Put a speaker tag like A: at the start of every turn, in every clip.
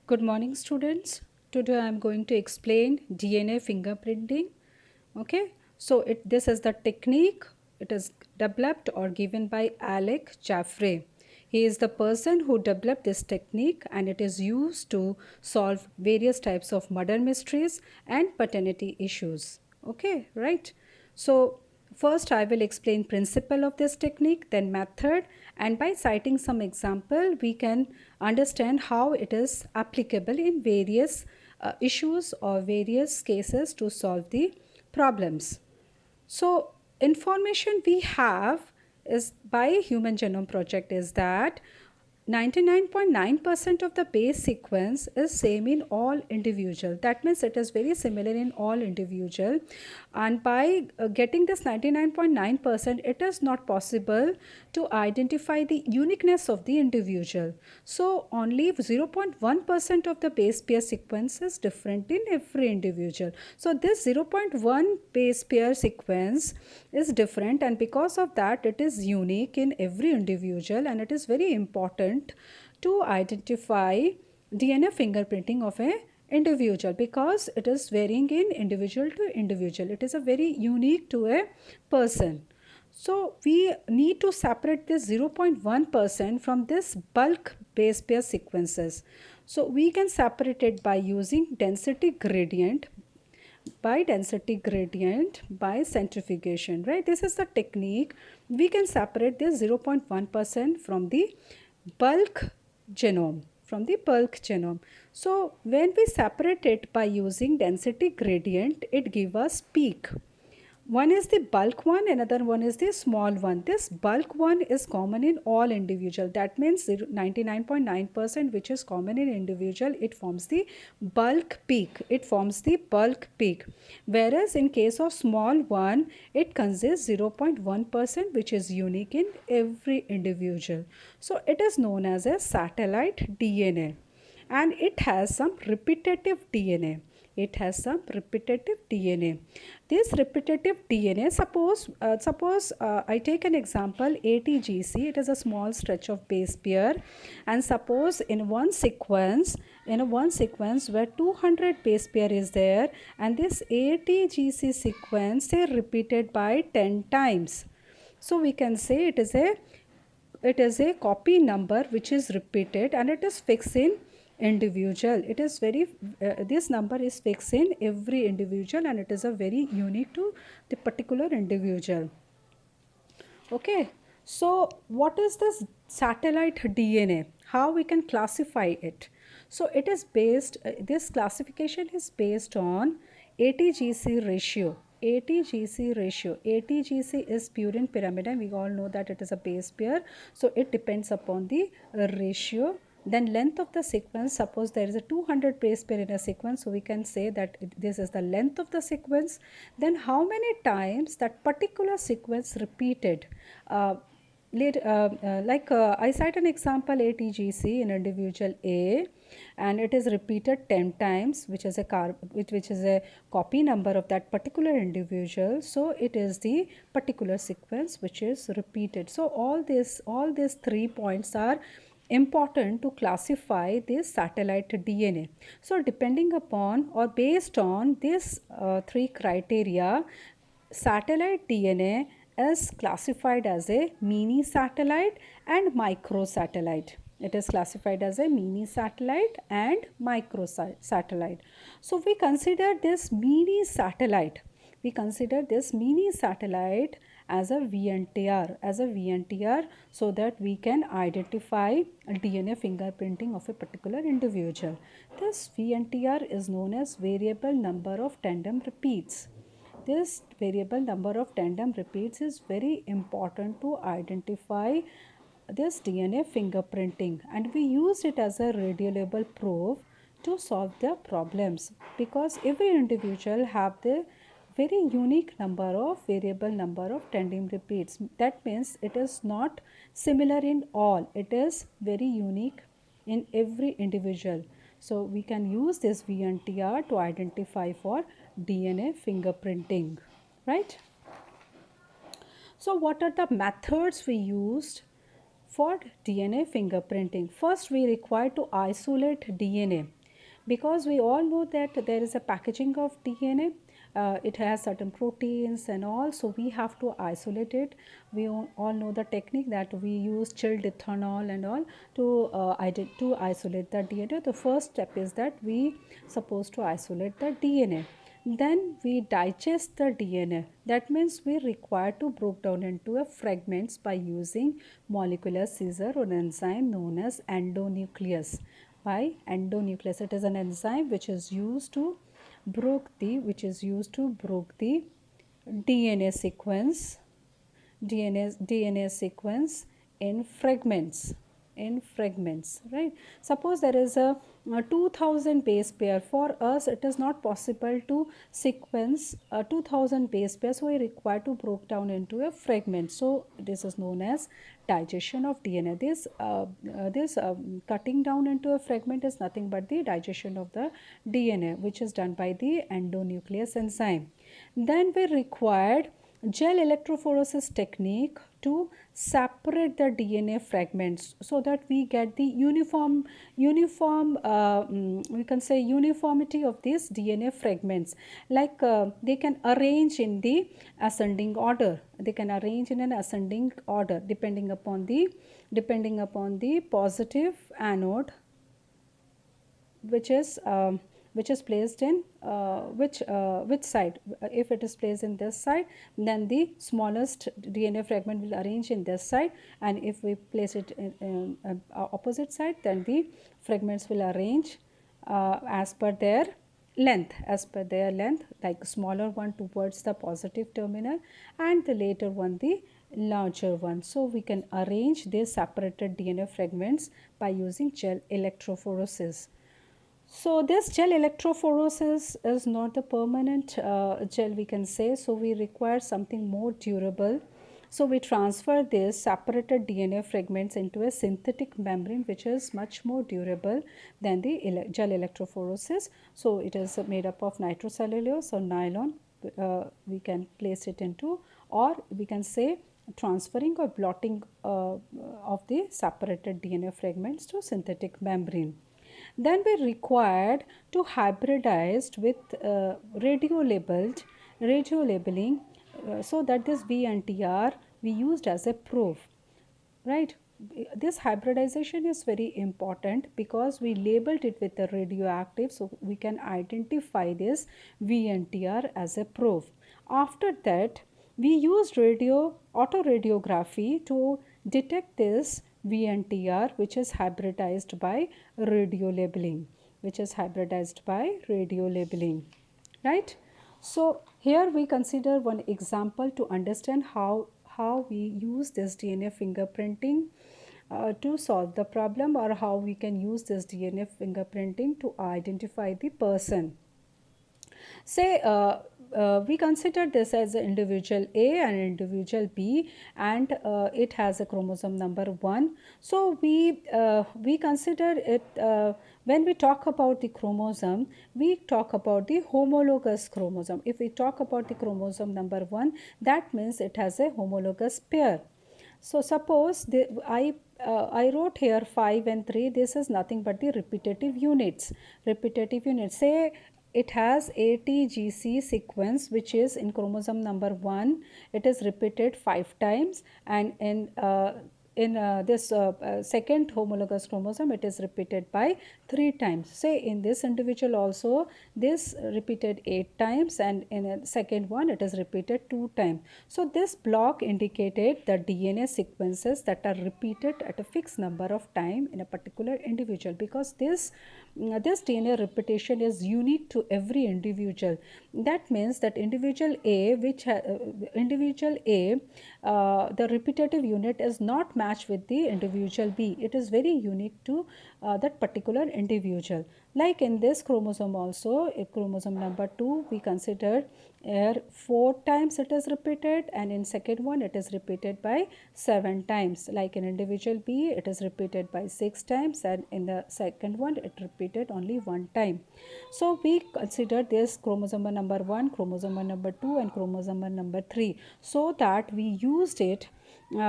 A: Good morning, students. Today I am going to explain DNA fingerprinting. Okay, so this is the technique. It is developed or given by Alec Jaffrey. He is the person who developed this technique, and it is used to solve various types of murder mysteries and paternity issues. Okay, right? So first I will explain principle of this technique, then method, and by citing some example we can understand how it is applicable in various issues or various cases to solve the problems. So information we have is by Human Genome Project is that 99.9% of the base sequence is same in all individual. That means it is very similar in all individual, and by getting this 99.9%, it is not possible to identify the uniqueness of the individual. So only 0.1% of the base pair sequence is different in every individual. So this 0.1 base pair sequence is different, and because of that it is unique in every individual, and it is very important to identify DNA fingerprinting of a individual because it is varying in individual to individual. It is a very unique to a person. So we need to separate this 0.1% from this bulk base pair sequences. So we can separate it by using density gradient, by centrifugation, right? This is the technique. We can separate this 0.1% from the bulk genome. So when we separate it by using density gradient, it gives us peak. One is the bulk one, another one is the small one. This bulk one is common in all individual. That means 99.9% which is common in individual, it forms the bulk peak. Whereas in case of small one, it consists 0.1% which is unique in every individual. So it is known as a satellite DNA, and it has some repetitive DNA. This repetitive DNA, suppose I take an example ATGC. It is a small stretch of base pair, and suppose in one sequence where 200 base pair is there, and this ATGC sequence is repeated by 10 times. So we can say it is a copy number which is repeated, and it is fixed in individual. This number is fixed in every individual, and it is a very unique to the particular individual. Okay, so what is this satellite DNA? How we can classify it? So it is based, this classification is based on ATGC ratio. ATGC is purine pyramid, and we all know that it is a base pair. So it depends upon the ratio. Then length of the sequence, suppose there is a 200 base pair in a sequence, so we can say that this is the length of the sequence. Then how many times that particular sequence repeated. I cite an example ATGC in individual A, and it is repeated 10 times, which is a copy number of that particular individual. So it is the particular sequence which is repeated. So all these 3 points are important to classify this satellite DNA. So depending upon or based on these 3 criteria, satellite DNA is classified as a mini satellite and microsatellite. It is classified as a mini satellite and microsatellite. So we consider this mini satellite as a VNTR, so that we can identify DNA fingerprinting of a particular individual. This VNTR is known as variable number of tandem repeats. This variable number of tandem repeats is very important to identify this DNA fingerprinting, and we use it as a radiolabel proof to solve the problems, because every individual have the very unique variable number of tandem repeats. That means it is not similar in all, it is very unique in every individual. So we can use this VNTR to identify for DNA fingerprinting, right? So what are the methods we used for DNA fingerprinting? First, we require to isolate DNA. because we all know that there is a packaging of DNA. It has certain proteins and all, so we have to isolate it. We all know the technique that we use chilled ethanol and all to isolate the DNA. The first step is that we supposed to isolate the DNA. Then we digest the DNA. That means we require to break down into a fragments by using molecular scissor or enzyme known as endonuclease. By endonuclease, it is an enzyme which is used to break the DNA sequence DNA sequence in fragments, right? Suppose there is a 2000 base pair. For us it is not possible to sequence 2000 base pairs, so we require to break down into a fragment. So this is known as digestion of DNA. This cutting down into a fragment is nothing but the digestion of the DNA, which is done by the endonuclease enzyme. Then we required gel electrophoresis technique to separate the DNA fragments so that we get the we can say uniformity of these DNA fragments. Like they can arrange in the ascending order. They can arrange in an ascending order depending upon the positive anode which is placed in which side. If it is placed in this side, then the smallest DNA fragment will arrange in this side, and if we place it in opposite side, then the fragments will arrange as per their length, like smaller one towards the positive terminal and the later one the larger one. So we can arrange these separated DNA fragments by using gel electrophoresis. So this gel electrophoresis is not the permanent gel, we can say. So we require something more durable. So we transfer these separated DNA fragments into a synthetic membrane which is much more durable than the gel electrophoresis. So it is made up of nitrocellulose or nylon. We can place it into, or we can say transferring or blotting of the separated DNA fragments to synthetic membrane. Then we required to hybridized with radio labeling, so that this V and TR we used as a proof, right? This hybridization is very important because we labeled it with the radioactive, so we can identify this V and TR as a proof. After that, we used autoradiography to detect this VNTR, which is hybridized by radio labeling, right? So here we consider one example to understand how we use this DNA fingerprinting to solve the problem, or how we can use this DNA fingerprinting to identify the person. Say we consider this as an individual A and individual B, and it has a chromosome number 1. So we consider it when we talk about the chromosome, we talk about the homologous chromosome. If we talk about the chromosome number 1, that means it has a homologous pair. So suppose I wrote here 5 and 3. This is nothing but the repetitive units. Say it has ATGC sequence, which is in chromosome number 1. It is repeated 5 times, and in this second homologous chromosome, it is repeated by 3 times. Say in this individual also, this repeated 8 times, and in a second one it is repeated 2 times. So this block indicated the DNA sequences that are repeated at a fixed number of time in a particular individual, because this DNA repetition is unique to every individual. That means that individual A, the repetitive unit is not matched with the individual B. It is very unique to that particular individual. Like in this chromosome also, chromosome number 2, we considered 4 times it is repeated, and in second one it is repeated by 7 times. Like in individual B, it is repeated by 6 times, and in the second one it repeated only 1 time. So we consider this chromosome number 1, chromosome number 2, and chromosome number 3, so that we used it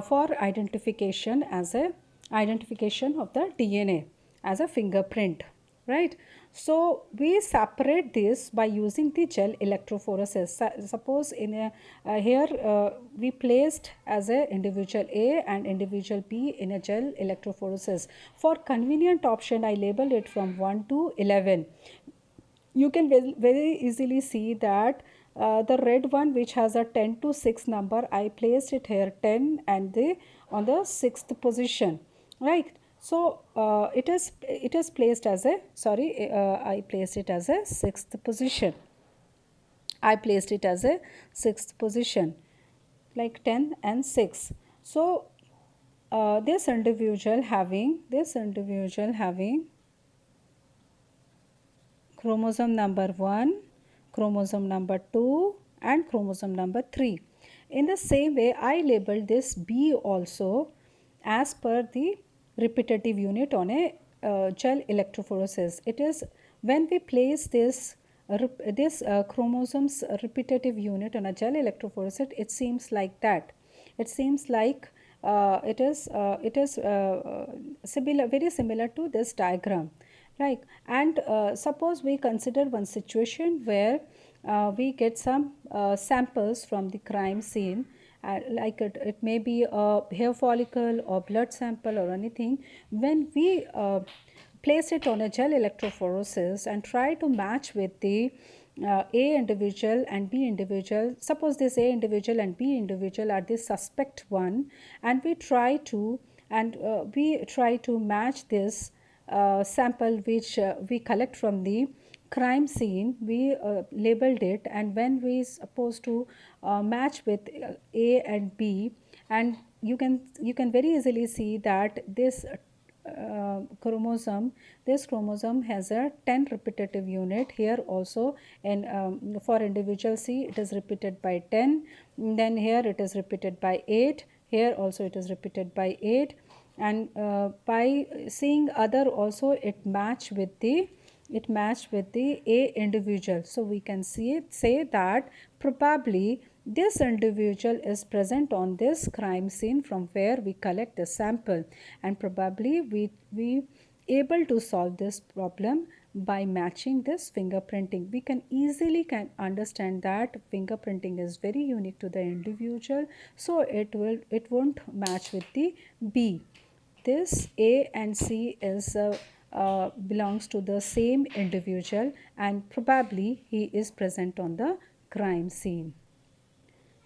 A: for identification of the DNA as a fingerprint. right? So we separate this by using the gel electrophoresis. Suppose in a here we placed as a individual A and individual B in a gel electrophoresis. For convenient option, I label it from 1 to 11. You can very easily see that the red one, which has a 10 to 6 number, I placed it here 10 and the on the 6th position, right? So it is placed as a, sorry, I placed it as a 6th position. I placed it as a 6th position, like 10 and 6. So this individual having chromosome number 1, chromosome number 2, and chromosome number 3. In the same way, I labeled this B also as per the repetitive unit on a gel electrophoresis. It is when we place this chromosomes repetitive unit on a gel electrophoresis, it seems like that. It seems like it is similar, very similar to this diagram, right? And suppose we consider one situation where we get some samples from the crime scene, like it may be a hair follicle or blood sample or anything. When we place it on a gel electrophoresis and try to match with the A individual and B individual. Suppose this A individual and B individual are the suspect one, and we try to match this sample which we collect from the crime scene. We labeled it, and when we supposed to match with A and B, and you can very easily see that this chromosome has a 10 repetitive unit here also. And for individual C it is repeated by 10, then here it is repeated by 8, here also it is repeated by 8, and by seeing other also it matched with the A individual. So we can say that probably this individual is present on this crime scene from where we collect the sample, and probably we able to solve this problem by matching this fingerprinting. We can easily understand that fingerprinting is very unique to the individual, so it won't match with the B. This A and C is belongs to the same individual, and probably he is present on the crime scene.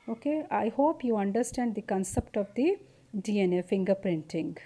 A: Okay, I hope you understand the concept of the DNA fingerprinting.